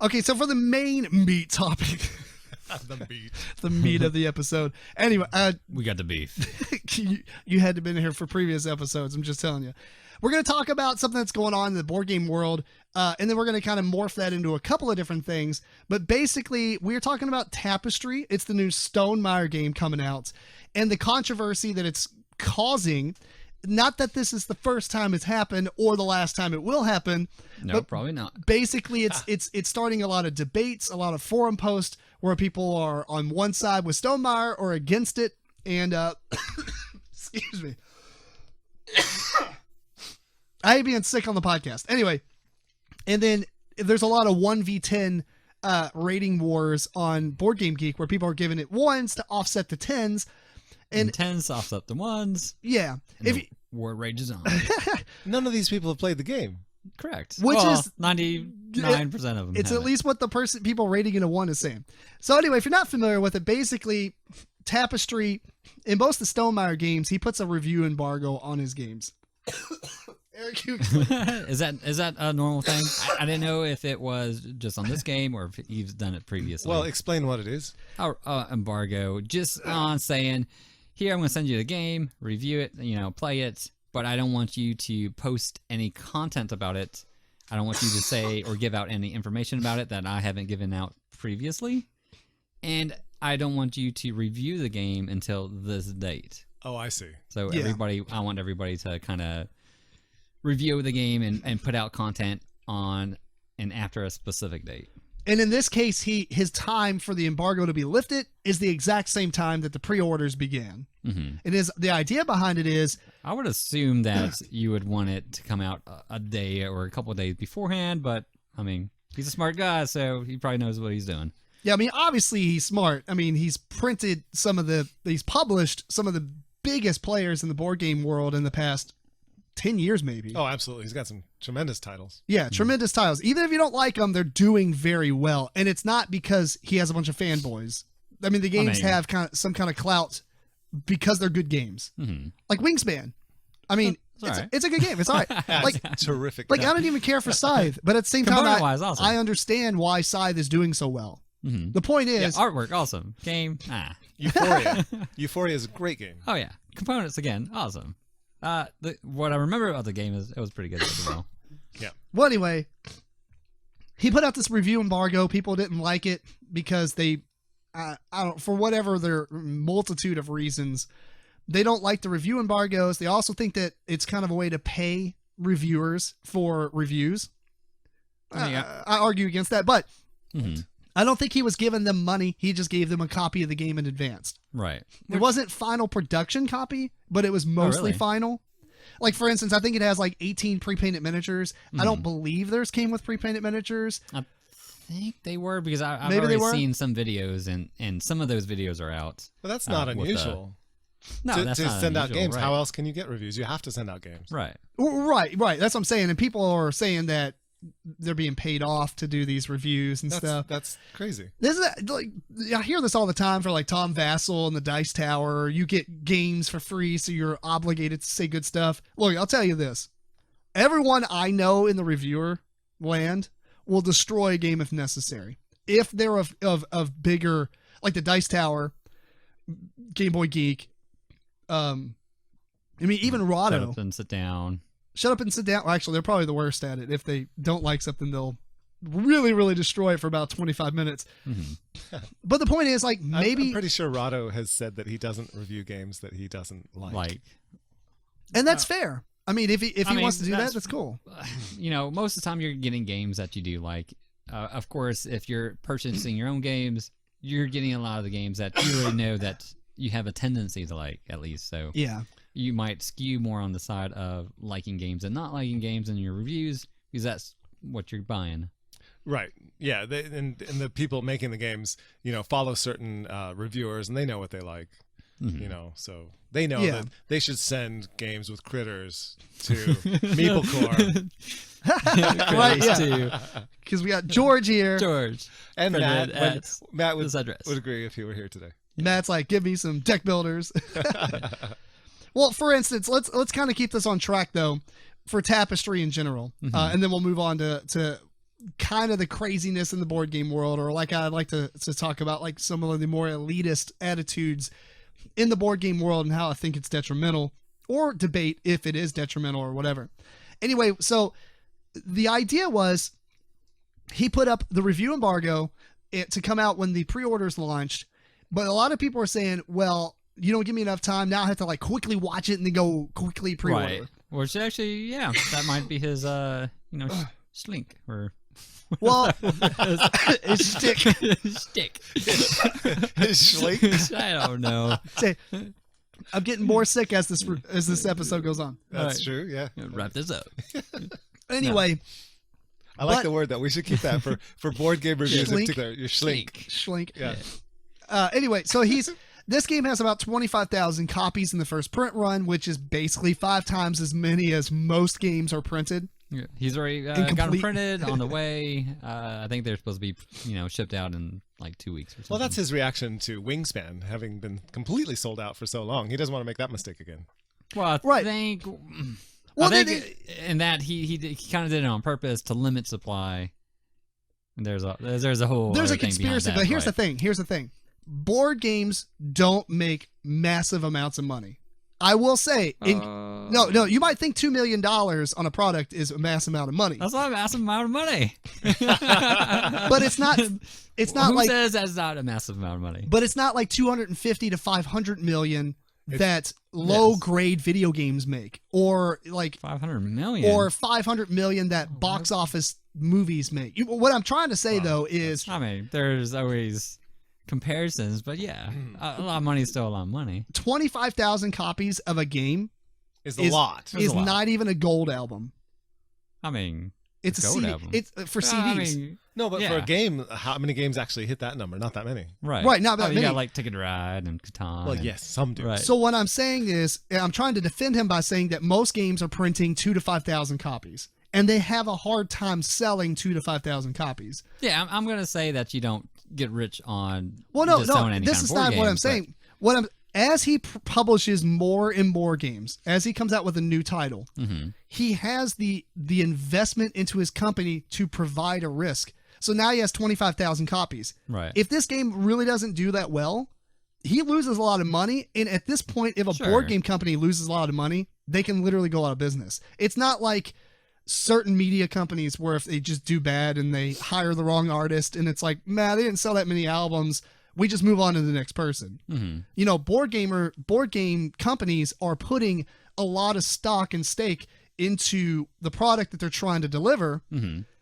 Okay, so for the main meat topic, the meat of the episode. Anyway, we got the beef. you had to been here for previous episodes. I'm just telling you. We're going to talk about something that's going on in the board game world, and then we're going to kind of morph that into a couple of different things. But basically, we're talking about Tapestry. It's the new Stonemaier game coming out, and the controversy that it's causing. Not that this is the first time it's happened or the last time it will happen. No, but probably not. Basically, it's starting a lot of debates, a lot of forum posts where people are on one side with Stonemaier or against it. And excuse me. I hate being sick on the podcast. Anyway, and then there's a lot of 1v10 rating wars on Board Game Geek where people are giving it 1s to offset the 10s. And 10s offset the 1s. Yeah. War rages on. None of these people have played the game. Correct. Which is 99% of them. It's at least what the people rating it a 1 is saying. So anyway, if you're not familiar with it, basically Tapestry, in most of the Stonemaier games, he puts a review embargo on his games. Eric, is that a normal thing? I didn't know if it was just on this game or if you've done it previously. Well, explain what it is. Embargo, just on saying, here, I'm going to send you the game, review it, play it, but I don't want you to post any content about it. I don't want you to say or give out any information about it that I haven't given out previously. And I don't want you to review the game until this date. Oh, I see. So I want everybody to kind of review the game and put out content on and after a specific date. And in this case, his time for the embargo to be lifted is the exact same time that the pre-orders began. Mm-hmm. The idea behind it is, I would assume that you would want it to come out a day or a couple of days beforehand, but I mean, he's a smart guy, so he probably knows what he's doing. Yeah, I mean, obviously he's smart. I mean, he's published some of the biggest players in the board game world in the past 10 years, maybe. Oh, absolutely. He's got some tremendous titles. Yeah, tremendous titles. Even if you don't like them, they're doing very well. And it's not because he has a bunch of fanboys. I mean, the games have some kind of clout because they're good games. Mm-hmm. Like Wingspan. I mean, it's a good game. It's all right. Like terrific. Like, I don't even care for Scythe, but at the same time, awesome. I understand why Scythe is doing so well. Mm-hmm. The point is... Yeah, artwork, awesome. Game, Euphoria. Euphoria is a great game. Oh, yeah. Components, again, awesome. What I remember about the game is it was pretty good as well. Yeah. Well, anyway, he put out this review embargo. People didn't like it because they, for whatever their multitude of reasons, they don't like the review embargoes. They also think that it's kind of a way to pay reviewers for reviews. I argue against that, but I don't think he was giving them money. He just gave them a copy of the game in advance. Right. It wasn't final production copy, but it was mostly final. Like, for instance, I think it has like 18 pre-painted miniatures. I don't believe theirs came with pre-painted miniatures. I think they were, because I've already seen some videos, and some of those videos are out. But that's not unusual. No, that's to not send unusual, out games. right. How else can you get reviews? You have to send out games. Right. Right. That's what I'm saying. And people are saying that they're being paid off to do these reviews and stuff. That's crazy. I hear this all the time for like Tom Vassell and the Dice Tower. You get games for free, so you're obligated to say good stuff. Look, I'll tell you this. Everyone I know in the reviewer land will destroy a game if necessary. If they're of bigger, like the Dice Tower, Game Boy Geek, even Rado. Shut up and sit down. Shut up and sit down. Well, actually, they're probably the worst at it. If they don't like something, they'll really, really destroy it for about 25 minutes. Mm-hmm. But the point is, like, maybe... I'm pretty sure Rado has said that he doesn't review games that he doesn't like. And that's fair. I mean, if he wants to do that, that's cool. Most of the time you're getting games that you do like. Of course, if you're purchasing your own games, you're getting a lot of the games that you already know that you have a tendency to like, at least. So yeah. You might skew more on the side of liking games and not liking games in your reviews because that's what you're buying. Right. Yeah. And the people making the games, follow certain reviewers, and they know what they like. Mm-hmm. So they know that they should send games with critters to MeepleCore. Right, yeah. Because we got George here. George. And Matt would address. agree if he were here today. Matt's like, give me some deck builders. Well, for instance, let's kind of keep this on track, though, for Tapestry in general. And then we'll move on to kind of the craziness in the board game world, or like I'd like to talk about like some of the more elitist attitudes in the board game world and how I think it's detrimental, or debate if it is detrimental or whatever. Anyway, so the idea was he put up the review embargo to come out when the pre-orders launched, but a lot of people are saying, well, you don't give me enough time. Now I have to like quickly watch it and then go quickly pre-order. Right. Which actually, yeah, that might be his, slink or. Well, it's stick. Stick. His schlink? I don't know. Say, I'm getting more sick as this episode goes on. That's Right. true, yeah. Wrap this up. Anyway, I like But- the word that. We should keep that for board game reviews in Schlink? particular. Your schlink. Schlink. Yeah. Anyway, so this game has about 25,000 copies in the first print run, which is basically 5 times as many as most games are printed. Yeah. He's already got them Incomplete. printed on the way. I think they're supposed to be, shipped out in like 2 weeks or something. Well, that's his reaction to Wingspan having been completely sold out for so long. He doesn't want to make that mistake again. Well, I Right. think. Well, I then think in that he kind of did it on purpose to limit supply. And there's a whole There's other a thing behind conspiracy, that, but here's right? the thing. Board games don't make massive amounts of money. I will say, no, you might think $2 million on a product is a massive amount of money, That's not a massive amount of money. but it's not. It's not Who like. says that's not a massive amount of money? But it's not like 250 to 500 million that low grade video games make, or like 500 million. or 500 million that box office movies make. What I'm trying to say though is, I mean, there's always comparisons, but yeah, a lot of money is still a lot of money. 25,000 copies of a game Is a lot. is a lot. not even a gold album. I mean, It's a gold CD. album. It's for CDs. I mean, No, but for Yeah. a game, how many games actually hit that number? Not that many. right, Right, not that You many. got like Ticket to Ride and Catan. Well, and- yes, some do. Right. So what I'm saying is, I'm trying to defend him by saying that most games are printing 2,000 to 5,000 copies, and they have a hard time selling 2,000 to 5,000 copies. Yeah, I'm gonna say that you don't get rich on. Well, no, just no, selling any this kind is of board not what I'm games, saying. As he publishes more and more games, as he comes out with a new title, he has the investment into his company to provide a risk. So now he has 25,000 copies. Right. If this game really doesn't do that well, he loses a lot of money. And at this point, if a Sure. board game company loses a lot of money, they can literally go out of business. It's not like certain media companies where if they just do bad and they hire the wrong artist and it's like, man, they didn't sell that many albums, we just move on to the next person. Board game companies are putting a lot of stock and stake into the product that they're trying to deliver.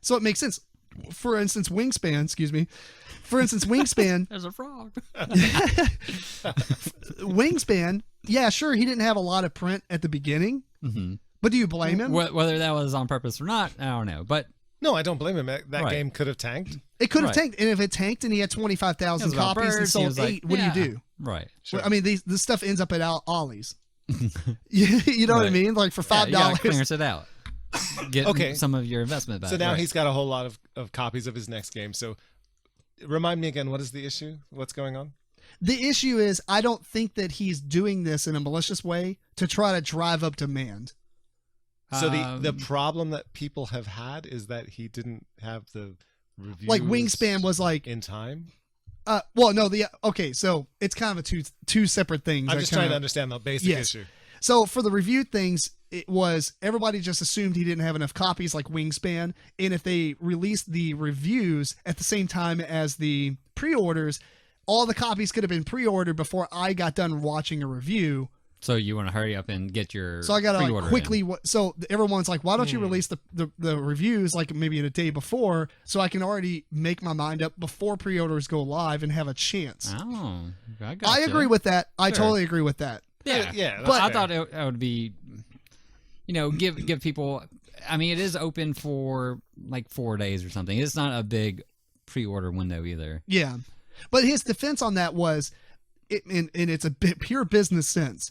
So it makes sense. For instance, Wingspan, There's a frog. Wingspan, yeah, sure, he didn't have a lot of print at the beginning, but do you blame him? Whether that was on purpose or not, I don't know. But No, I don't blame him. That Right. game could have tanked. It could have Right. tanked, and if it tanked and he had 25,000 It was about copies and birds, he sold was like, 8, what yeah. do you do? right. Sure. I mean, this stuff ends up at Ollie's. You know what I Right. mean? Like for Yeah, you gotta $5. clearance it out. Get Okay. some of your investment back. So now right. he's got a whole lot of copies of his next game. So remind me again, what is the issue? What's going on? The issue is, I don't think that he's doing this in a malicious way to try to drive up demand. So the Um, problem that people have had is that he didn't have the reviews Like Wingspan was like, in time. okay, so it's kind of two separate things. I'm that just trying kinda- to understand the basic Yes. issue. So for the review things, it was everybody just assumed he didn't have enough copies like Wingspan, and if they released the reviews at the same time as the pre-orders, all the copies could have been pre-ordered before I got done watching a review. So you want to hurry up and get your. So I got to pre-order like quickly. in. So everyone's like, why don't you release the reviews like maybe in a day before, so I can already make my mind up before pre-orders go live and have a chance. Oh, I I agree with that. I Sure. totally agree with that. Yeah, Yeah, that's But I fair. thought it would be, give people. I mean, it is open for like 4 days or something. It's not a big pre-order window either. Yeah, but his defense on that was, and it's a bit pure business sense.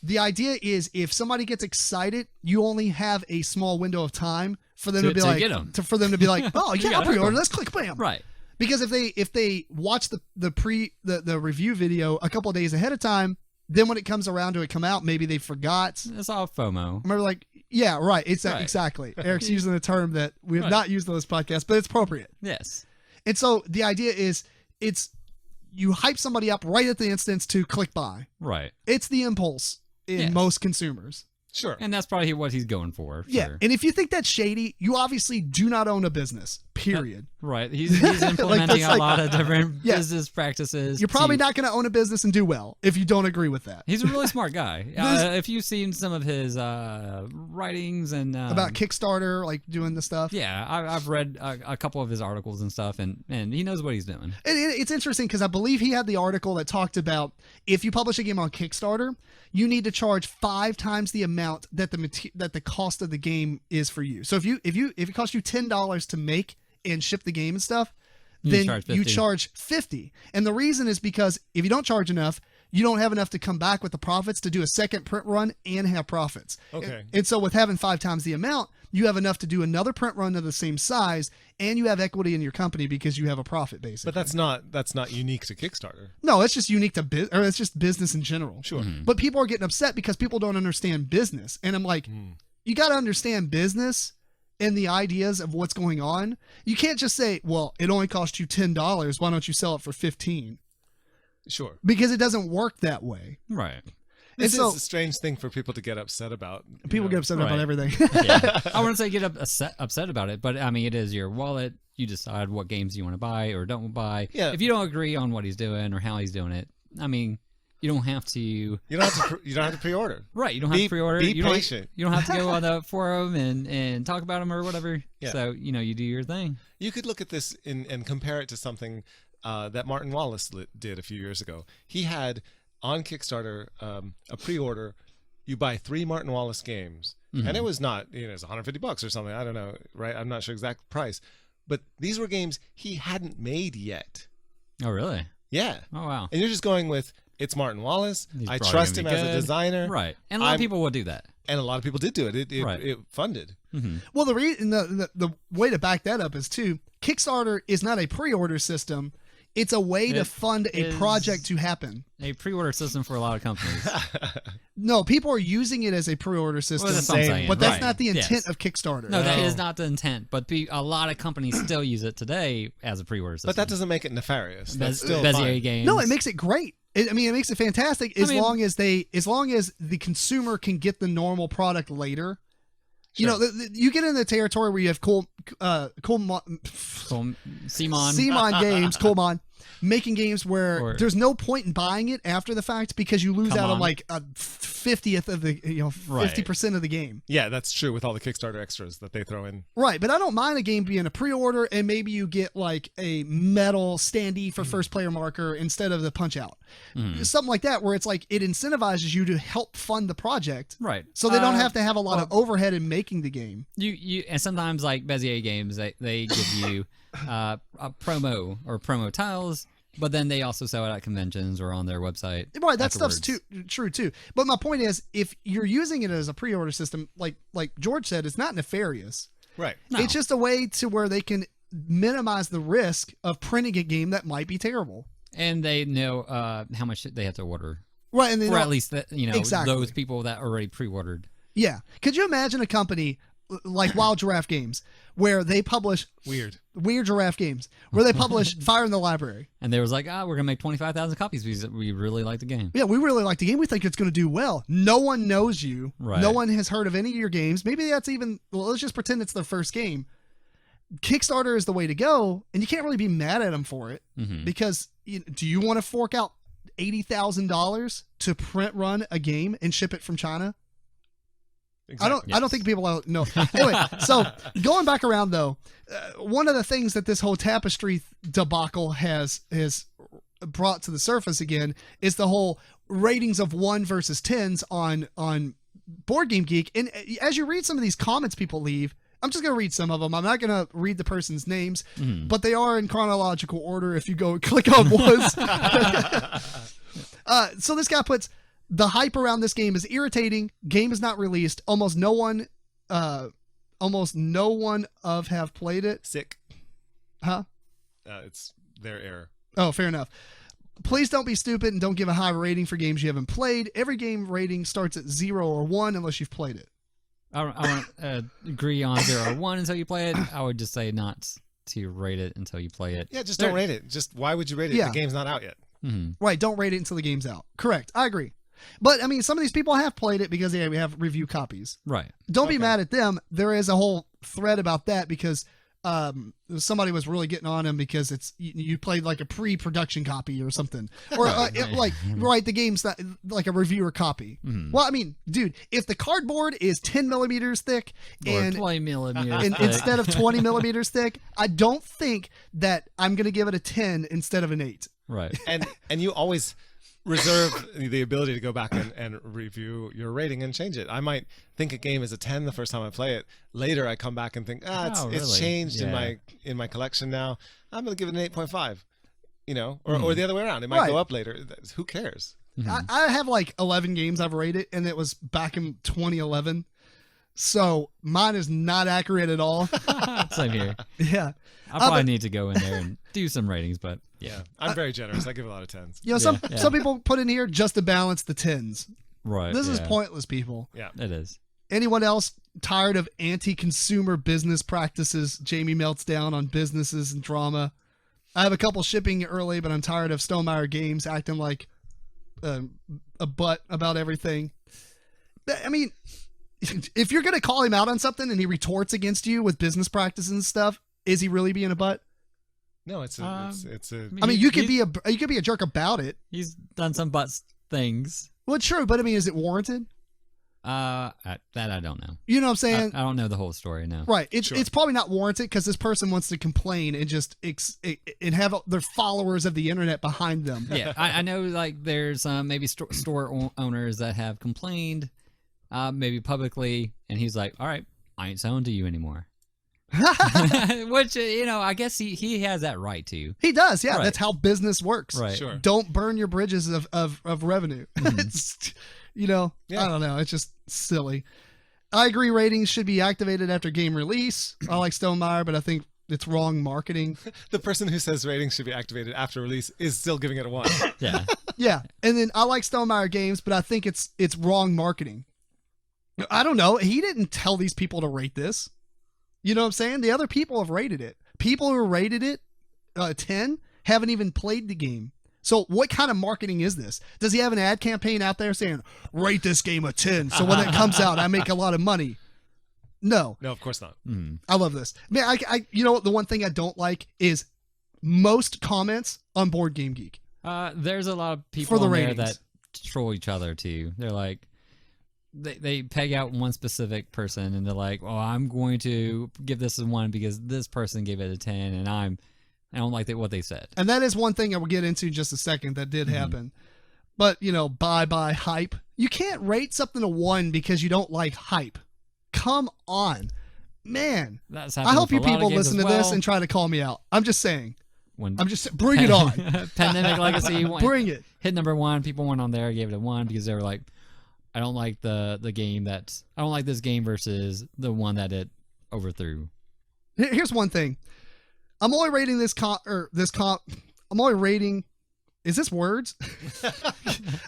The idea is if somebody gets excited, you only have a small window of time for them to be To like, get 'em. for them to be like, oh You yeah, I'll gotta hook pre-order. 'em. Let's click bam. Right. Because if they watch the review video a couple of days ahead of time, Then when it comes around to it come out, maybe they forgot. It's all FOMO. Remember, like, yeah, right. It's Right. exactly. Eric's using a term that we have Right. not used on this podcast, but it's appropriate. Yes. And so the idea is you hype somebody up right at the instance to click buy. Right. It's the impulse in Yes. most consumers. Sure. And that's probably what he's going for. Yeah. Sure. And if you think that's shady, you obviously do not own a business, period. Right. He's implementing that's a like- lot of different Yeah. business practices. You're probably to- not going to own a business and do well if you don't agree with that. He's a really smart guy. If you've seen some of his writings and About Kickstarter, like doing the stuff. yeah, I've read a couple of his articles and stuff, and he knows what he's doing. And it's interesting because I believe he had the article that talked about if you publish a game on Kickstarter, you need to charge 5 times the amount that the cost of the game is for you. So if it costs you $10 to make and ship the game and stuff, then you charge 50. And the reason is because if you don't charge enough, you don't have enough to come back with the profits to do a second print run and have profits. Okay. And so with having 5 times the amount, you have enough to do another print run of the same size, and you have equity in your company because you have a profit, basically. But that's not unique to Kickstarter. No, it's just unique to it's just business in general. Sure. But people are getting upset because people don't understand business. And I'm like, you got to understand business and the ideas of what's going on. You can't just say, well, it only cost you $10. Why don't you sell it for 15? Sure. Because it doesn't work that way. Right. This so- is a strange thing for people to get upset about. you People know. get upset about Right. everything. Yeah. I wouldn't say get upset about it, but I mean, it is your wallet. You decide what games you want to buy or don't buy. Yeah. If you don't agree on what he's doing or how he's doing it, I mean, you don't have to. You don't have to pre-order. Right. You don't have to pre-order. Be you don't- patient. You don't have to go on the forum and talk about them or whatever. Yeah. So, you do your thing. You could look at this and compare it to something that Martin Wallace did a few years ago. He had on Kickstarter a pre-order. You buy 3 Martin Wallace games, and it was not, it's $150 or something. I don't know, right? I'm not sure exact price, but these were games he hadn't made yet. Oh, really? Yeah. Oh, wow. And you're just going with, it's Martin Wallace. He's I probably trust him gonna be as a good. designer. Right. And a lot of people will do that. And a lot of people did do it. Right. It funded. Well, the way to back that up is too, Kickstarter is not a pre-order system. It's a way to It fund a is- project to happen. A pre-order system for a lot of companies. No, people are using it as a pre-order system, Well, that's what I'm saying. but that's Right. not the intent Yes. of Kickstarter. No, that No. is not the intent. But a lot of companies still use it today as a pre-order system. But that doesn't make it nefarious. That's still Bezier fine. games. No, it makes it great. It makes it fantastic as I mean- long as the consumer can get the normal product later. You know, you get in the territory where you have Simon Games, Coleman, making games where Or- there's no point in buying it after the fact because you lose Come out on on. like a 50th of the 50% of the game. Yeah, that's true with all the Kickstarter extras that they throw in. Right, but I don't mind a game being a pre-order and maybe you get like a metal standee for first player marker instead of the punch out. Something like that where it's like it incentivizes you to help fund the project. Right. So they don't have to have a lot of overhead in making the game. You and sometimes like Bezier games, they give you a promo or promo tiles, but then they also sell it at conventions or on their website. Right, that stuff's afterwards. true too. But my point is, if you're using it as a pre-order system, like George said, it's not nefarious. Right. No. It's just a way to where they can minimize the risk of printing a game that might be terrible. And they know how much they have to order. Right, and they Or don't- at least Exactly. those people that already pre-ordered. yeah. Could you imagine a company like Wild Giraffe Games where they publish Weird. Weird Giraffe Games, where they publish Fire in the Library? And they was like, we're gonna make 25,000 copies because we really like the game. Yeah, we really like the game. We think it's going to do well. No one knows you. Right. No one has heard of any of your games. Maybe that's even, well, let's just pretend it's their first game. Kickstarter is the way to go, and you can't really be mad at them for it because do you want to fork out $80,000 to print run a game and ship it from China? Exactly. I don't think people know. Anyway, so going back around though, one of the things that this whole Tapestry debacle has brought to the surface again is the whole ratings of 1 versus 10s on Board Game Geek. And as you read some of these comments people leave, I'm just going to read some of them. I'm not going to read the person's names, but they are in chronological order if you go click on ones. So this guy puts, the hype around this game is irritating. Game is not released. Almost no one have played it. Sick. Huh? It's their error. Oh, fair enough. Please don't be stupid and don't give a high rating for games you haven't played. Every game rating starts at 0 or 1 unless you've played it. I won't agree on 0 or 1 until you play it. I would just say not to rate it until you play it. Yeah, just don't rate it. Just why would you rate it? Yeah. The game's not out yet. Mm-hmm. Right, don't rate it until the game's out. Correct, I agree. But, I mean, some of these people have played it because they have review copies. Right. Don't be mad at them. There is a whole thread about that because somebody was really getting on him because it's you played like a pre-production copy or something. Or the game's not, like a reviewer copy. Mm-hmm. Well, I mean, dude, if the cardboard is 10 millimeters thick and 20 millimeters thick. instead of 20 millimeters thick, I don't think that I'm going to give it a 10 instead of an 8. Right. And you always reserve the ability to go back and review your rating and change it. I might think a game is a 10 the first time I play it. Later I come back and think, it's changed in my collection now. I'm going to give it an 8.5. You know, or the other way around. It might go up later. Who cares? Mm-hmm. I have like 11 games I've rated, and it was back in 2011. So mine is not accurate at all. Same here. Yeah. I probably need to go in there and do some ratings, but yeah. I'm very generous. I give a lot of 10s. You know, some people put in here just to balance the 10s. Right. This is pointless, people. Yeah. It is. Anyone else tired of anti-consumer business practices? Jamie melts down on businesses and drama. I have a couple shipping early, but I'm tired of Stonemaier Games acting like a butt about everything. I mean, if you're going to call him out on something and he retorts against you with business practices and stuff, is he really being a butt? No, it's a. I mean, you could be a jerk about it. He's done some butt things. Well, true, but I mean, is it warranted? That I don't know. You know what I'm saying? I don't know the whole story. No. Right. It's probably not warranted because this person wants to complain and just and have their followers of the internet behind them. Yeah, I know. Like, there's maybe store owners that have complained, maybe publicly, and he's like, "All right, I ain't selling to you anymore." Which, you know, I guess he has that right to. He does, yeah. Right. That's how business works. Right. Sure. Don't burn your bridges of revenue. Mm-hmm. It's, you know, I don't know. It's just silly. I agree ratings should be activated after game release. I like Stonemaier, but I think it's wrong marketing. The person who says ratings should be activated after release is still giving it a 1. Yeah. Yeah. And then I like Stonemaier Games, but I think it's wrong marketing. I don't know. He didn't tell these people to rate this. You know what I'm saying? The other people have rated it. People who rated it 10 haven't even played the game. So what kind of marketing is this? Does he have an ad campaign out there saying, rate this game a 10, so when it comes out, I make a lot of money? No. No, of course not. I love this. Man, I you know what? The one thing I don't like is most comments on Board Game Geek. There's a lot of people on there that troll each other too. They're like, they peg out one specific person and they're like, "Oh, I'm going to give this a 1 because this person gave it a 10, and I don't like what they said." And that is one thing I will get into in just a second that did happen. But, you know, bye hype. You can't rate something a 1 because you don't like hype. Come on, man. I hope you people listen to this and try to call me out. I'm just saying. Bring it on. Pandemic Legacy. Bring it. Hit number 1. People went on there, gave it a 1 because they were like, I don't like the game I don't like this game versus the one that it overthrew. Here's one thing. I'm only rating I'm only rating, is this words?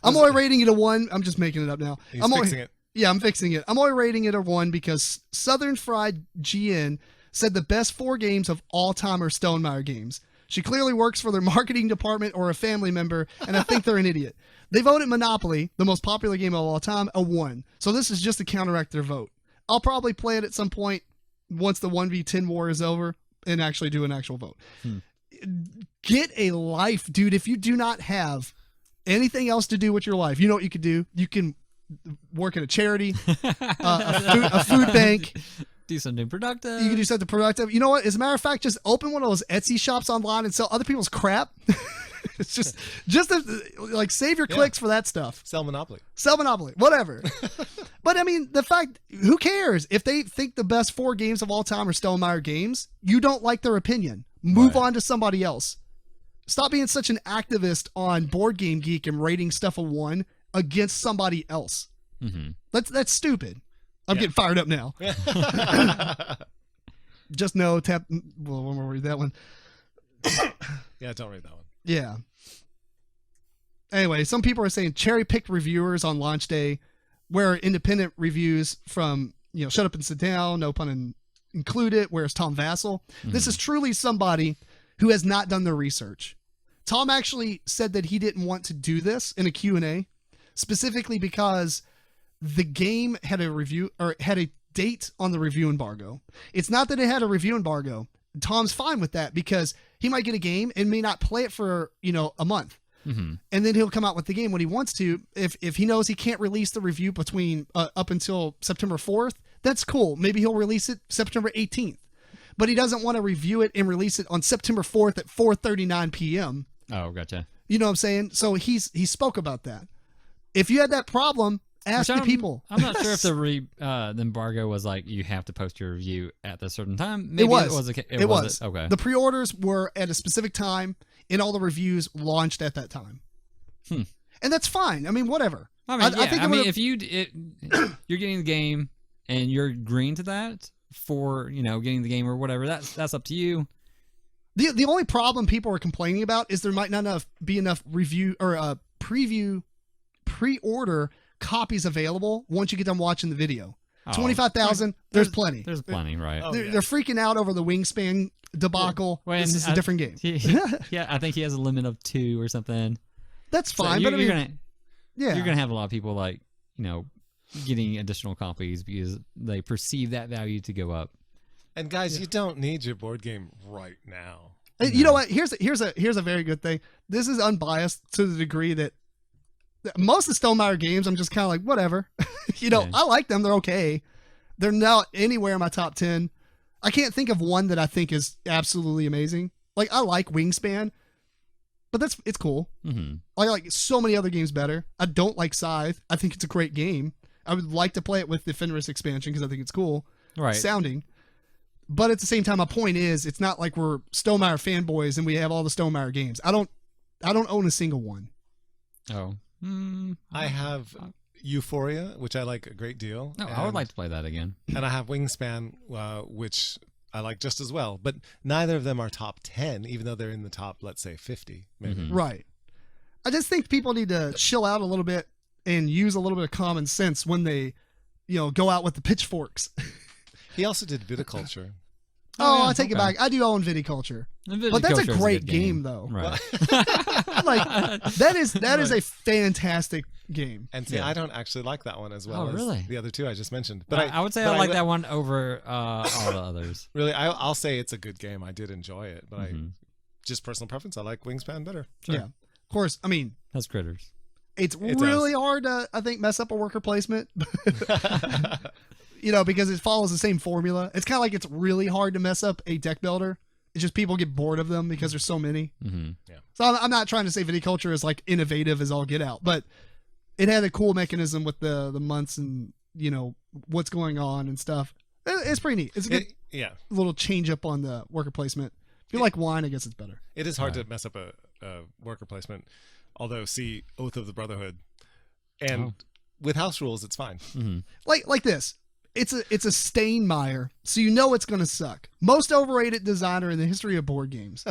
I'm only rating it a 1. I'm just making it up now. He's fixing it. Yeah, I'm fixing it. I'm only rating it a 1 because Southern Fried GN said the best 4 games of all time are Stonemaier games. She clearly works for their marketing department or a family member, and I think they're an idiot. They voted Monopoly, the most popular game of all time, a 1. So this is just to counteract their vote. I'll probably play it at some point once the 1v10 war is over and actually do an actual vote. Get a life, dude. If you do not have anything else to do with your life, you know what you could do? You can work at a charity, a food bank. Do something productive. You can do something productive. You know what? As a matter of fact, just open one of those Etsy shops online and sell other people's crap. It's just like save your clicks for that stuff. Sell Monopoly, whatever. But I mean, the fact, who cares if they think the best 4 games of all time are Stonemaier games? You don't like their opinion. Move on to somebody else. Stop being such an activist on Board Game Geek and rating stuff a 1 against somebody else. That's stupid. I'm getting fired up now. Just know well, when we'll read that one. Yeah, don't read that one. Yeah. Anyway, some people are saying cherry-picked reviewers on launch day, where independent reviews from, Shut Up and Sit Down, no pun included, whereas Tom Vassell. This is truly somebody who has not done their research. Tom actually said that he didn't want to do this in a Q&A, specifically because the game had a review or had a date on the review embargo. It's not that it had a review embargo. Tom's fine with that because he might get a game and may not play it for, a month. And then he'll come out with the game when he wants to. If he knows he can't release the review between up until September 4th, that's cool. Maybe he'll release it September 18th. But he doesn't want to review it and release it on September 4th at 4:39 p.m. Oh, gotcha. You know what I'm saying? So he spoke about that. If you had that problem, ask the people. I'm not sure if the embargo was like you have to post your review at a certain time. Maybe it was. It was. Okay. The pre-orders were at a specific time, and all the reviews launched at that time. And that's fine. I mean, whatever. I mean, if you're getting the game and you're agreeing to that for getting the game or whatever, that's up to you. The only problem people are complaining about is there might not be enough review or pre-order copies available once you get done watching the video. 25,000, there's plenty. There's plenty, right? They're freaking out over the Wingspan debacle. This is a different game. I think he has a limit of 2 or something. That's fine, so but you're gonna have a lot of people getting additional copies because they perceive that value to go up. And guys, you don't need your board game right now. And you know what? Here's a very good thing. This is unbiased to the degree that most of Stonemaier games, I'm just kind of like, whatever. I like them. They're okay. They're not anywhere in my top 10. I can't think of one that I think is absolutely amazing. Like, I like Wingspan, but it's cool. I like so many other games better. I don't like Scythe. I think it's a great game. I would like to play it with the Fenris expansion because I think it's cool sounding. But at the same time, my point is, it's not like we're Stonemaier fanboys and we have all the Stonemaier games. I don't own a single one. Oh. I have Euphoria, which I like a great deal. No, I would like to play that again. And I have Wingspan, which I like just as well. But neither of them are top 10, even though they're in the top, let's say, 50, maybe. Right. I just think people need to chill out a little bit and use a little bit of common sense when they, go out with the pitchforks. He also did Viticulture. I take it back. I do own Viticulture. But that's a great game, though. Right. that is a fantastic game. And see, I don't actually like that one as well as the other two I just mentioned. But I would say I like that one over all the others. Really, I'll say it's a good game. I did enjoy it, but just personal preference, I like Wingspan better. Sure. Yeah. Of course, I mean, that's Critters. It's really hard to, I think, mess up a worker placement. Because it follows the same formula. It's kind of like it's really hard to mess up a deck builder. It's just people get bored of them because there's so many. Yeah. So I'm not trying to say Viticulture is like innovative as all get out, but it had a cool mechanism with the months and what's going on and stuff. It's pretty neat. It's a good little change up on the worker placement. If you like wine, I guess it's better. It is hard to mess up a worker placement. Although, see Oath of the Brotherhood, and with house rules, it's fine. Like this. It's a Stonemaier, so you know it's going to suck. Most overrated designer in the history of board games.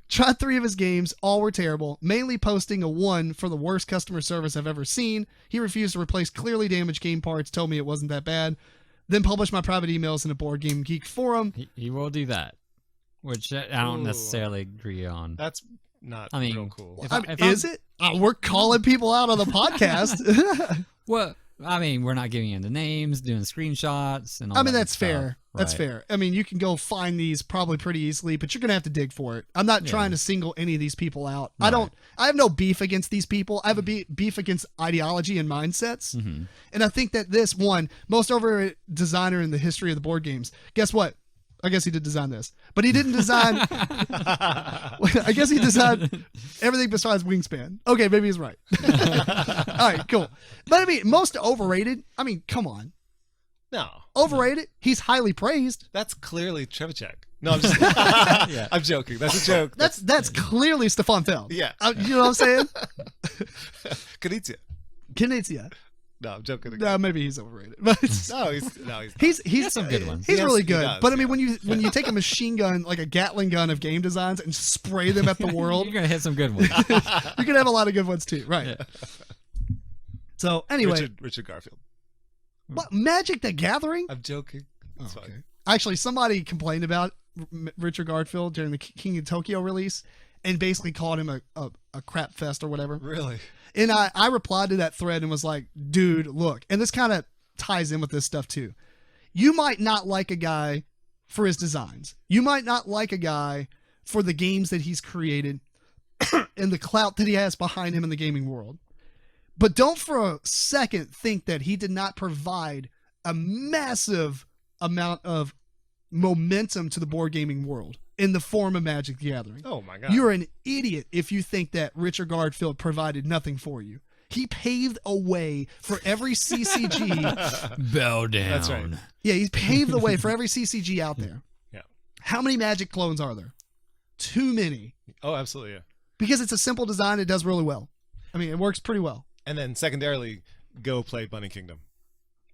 Tried 3 of his games, all were terrible, mainly posting a 1 for the worst customer service I've ever seen. He refused to replace clearly damaged game parts, told me it wasn't that bad, then published my private emails in a Board Game Geek forum. He will do that, which I don't necessarily agree on. That's not real cool. Is it? We're calling people out on the podcast. Well, I mean, we're not giving you the names, doing screenshots, and all that that's stuff. fair. That's fair. I mean, you can go find these probably pretty easily, but you're going to have to dig for it. I'm not trying to single any of these people out. Right. I have no beef against these people. I have a beef against ideology and mindsets. And I think that this one, most overrated designer in the history of the board games, guess what? I guess he did design this, but he didn't design. I guess he designed everything besides Wingspan. Okay, maybe he's right. All right, cool. But I mean, most overrated. I mean, come on. No. Overrated. He's highly praised. That's clearly Trevicek. No, I'm just. I'm joking. That's a joke. That's clearly Stefan Feld. Yeah. You know what I'm saying? Knizia. Knizia. No, I'm joking. Again. No, maybe he's overrated. But No, he's not. he's has some good ones. He's really He good. does, But I mean, yeah. when you take a machine gun, like a Gatling gun of game designs, and spray them at the world, You're gonna hit some good ones. you can have a lot of good ones too, right? Yeah. So anyway, Richard Garfield. what Magic the Gathering? I'm joking. It's Oh, okay. fine. Actually, somebody complained about Richard Garfield during the King of Tokyo release, and basically called him a crap fest or whatever. Really? And I replied to that thread and was like, dude, look, and this kind of ties in with this stuff too. You might not like a guy for his designs. You might not like a guy for the games that he's created and the clout that he has behind him in the gaming world. But don't for a second think that he did not provide a massive amount of momentum to the board gaming world in the form of Magic the Gathering. Oh my God. You're an idiot if you think that Richard Garfield provided nothing for you. He paved a way for every CCG. Bow down. That's right. Yeah, he paved the way for every CCG out there. Yeah. How many Magic clones are there? Too many. Oh, absolutely. Yeah. Because it's a simple design, it does really well. I mean, it works pretty well. And then secondarily, go play Bunny Kingdom.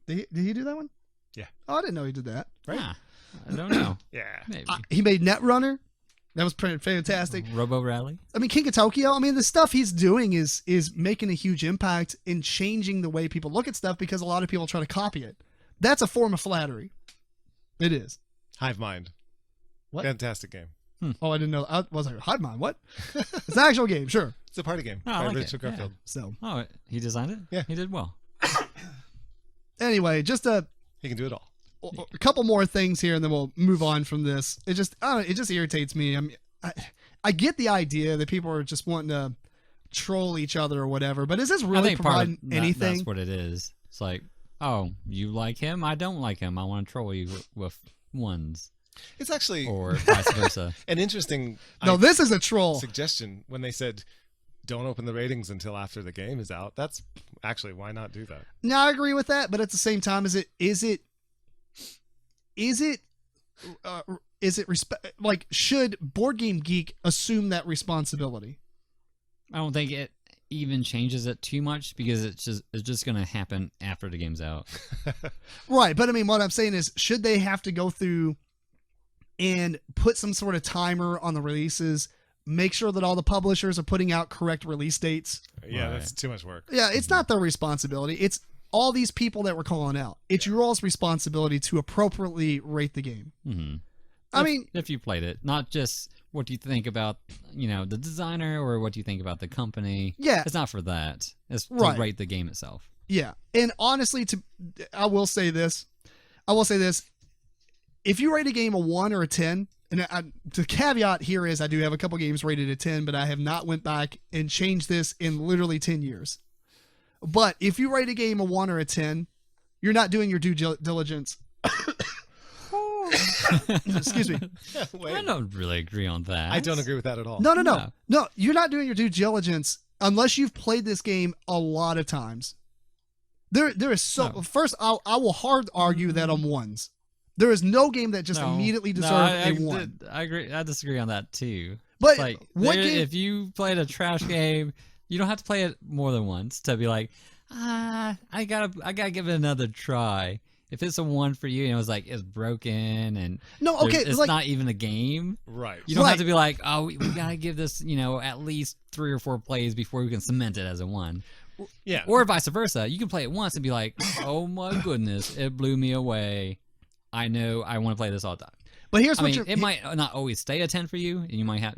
Did he do that one? Yeah. Oh, I didn't know he did that. Right? Huh. I don't know. Yeah. Maybe. He made Netrunner. That was pretty fantastic. Robo Rally. I mean, King of Tokyo, I mean, the stuff he's doing is making a huge impact in changing the way people look at stuff because a lot of people try to copy it. That's a form of flattery. It is. Hive Mind. What? Fantastic game. Oh, I didn't know. I was like, Hive Mind, what? It's an actual game, sure. It's a party game Oh, I by like Richard it, yeah. Garfield. So, Oh, he designed it? Yeah. He did well. anyway, just a He can do it all. couple more things here and then we'll move on from this. It just, I don't know, it just irritates me. I mean, I get the idea that people are just wanting to troll each other or whatever, but is this I really think part of providing anything? that's what it is. It's like, oh, you like him? I don't like him. I want to troll you with ones. It's actually Or vice versa. an interesting No, this is a troll. suggestion when they said don't open the ratings until after the game is out. That's actually, why not do that? No, I agree with that, but at the same time, is it like, should Board Game Geek assume that responsibility? I don't think it even changes it too much because it's just going to happen after the game's out. Right, but I mean, what I'm saying is, should they have to go through and put some sort of timer on the releases, make sure that all the publishers are putting out correct release dates? Yeah, Right. that's too much work. Yeah, it's not their responsibility. It's all these people that we're calling out. It's your all's responsibility to appropriately rate the game. Mm-hmm. I mean, if you played it, not just what do you think about, the designer or what do you think about the company. yeah, It's not for that. It's to Right. rate the game itself. yeah. And honestly, I will say this. If you rate a game a 1 or a 10, and the caveat here is I do have a couple games rated a 10, but I have not went back and changed this in literally 10 years. But if you rate a game a 1 or a 10, you're not doing your due diligence. Excuse me. Wait, I don't really agree on that. I don't agree with that at all. No, you're not doing your due diligence unless you've played this game a lot of times. There is No. First, I will hard argue that on ones. There is no game that just immediately deserves a 1. I agree. I disagree on that too. But It's like, what game? if you played a trash game, you don't have to play it more than once to be like, I gotta give it another try. If it's a 1 for you, and it was like it's broken and No, okay, it's like, not even a game. Right. You don't Right. have to be like, oh, we gotta give this, at least 3 or 4 plays before we can cement it as a 1. Yeah. Or vice versa. You can play it once and be like, oh my goodness, it blew me away. I know I want to play this all the time. but here's I what mean, it might not always stay a 10 for you, and you might have,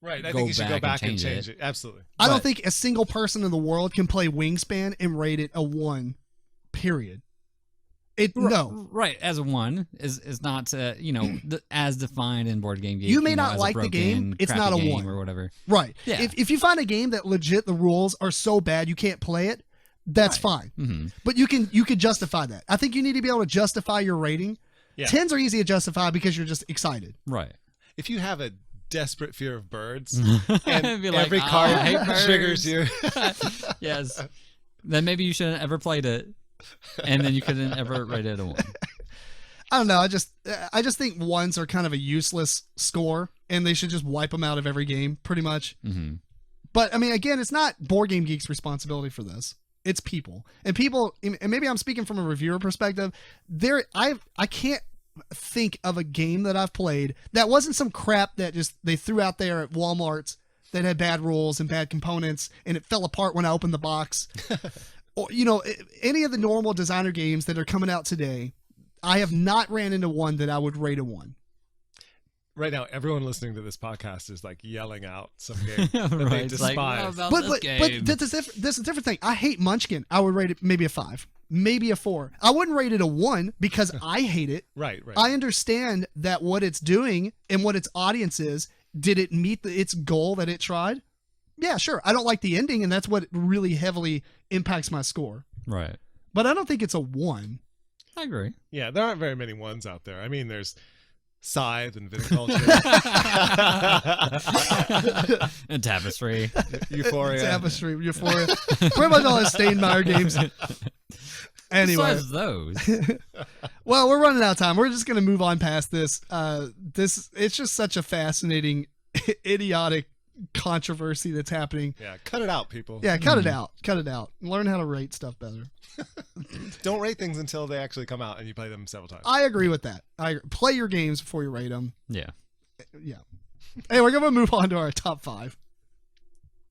Right. I go think you should go back back and and change change it. Absolutely. I don't but- think a single person in the world can play Wingspan and rate it a 1. Period. No. Right, as a 1 is not, as defined in Board Game Geek. You may not as a like the game, broken, it's crappy not a game 1. or whatever. Right. Yeah. If you find a game that legit the rules are so bad you can't play it, that's fine. Hmm. But you could justify that. I think you need to be able to justify your rating. Yeah. 10s are easy to justify because you're just excited. Right. If you have a desperate fear of birds Be and like, every "Oh, card I hate birds." triggers you. Yes. Then maybe you shouldn't ever played it, and then you couldn't ever rate it a 1. I don't know. I just think 1s are kind of a useless score, and they should just wipe them out of every game, pretty much. Mm-hmm. But I mean, again, it's not Board Game Geek's responsibility for this. It's people. And people, and maybe I'm speaking from a reviewer perspective, I can't think of a game that I've played that wasn't some crap that just they threw out there at Walmart's that had bad rules and bad components and it fell apart when I opened the box. Or, any of the normal designer games that are coming out today, I have not ran into one that I would rate a 1. Right now, everyone listening to this podcast is like yelling out some game that they Right, it's like, despise. "What about But this but game?" that's a different thing. I hate Munchkin. I would rate it maybe a 5, maybe a 4. I wouldn't rate it a 1 because I hate it. Right. I understand that what it's doing and what its audience is. Did it meet its goal that it tried? Yeah, sure. I don't like the ending, and that's what really heavily impacts my score. Right. But I don't think it's a 1. I agree. Yeah, there aren't very many ones out there. I mean, there's Scythe and Viticulture, And Tapestry. Euphoria. Tapestry, Euphoria. Pretty much all the Steinmeier games. Anyway. Besides those. Well, we're running out of time. We're just going to move on past this. It's just such a fascinating, idiotic controversy that's happening. Yeah, cut it out, people. Yeah, cut it out. Cut it out. Learn how to rate stuff better. Don't rate things until they actually come out and you play them several times. I agree with that. Play your games before you rate them. Yeah. Yeah. Hey, we're going to move on to our top 5.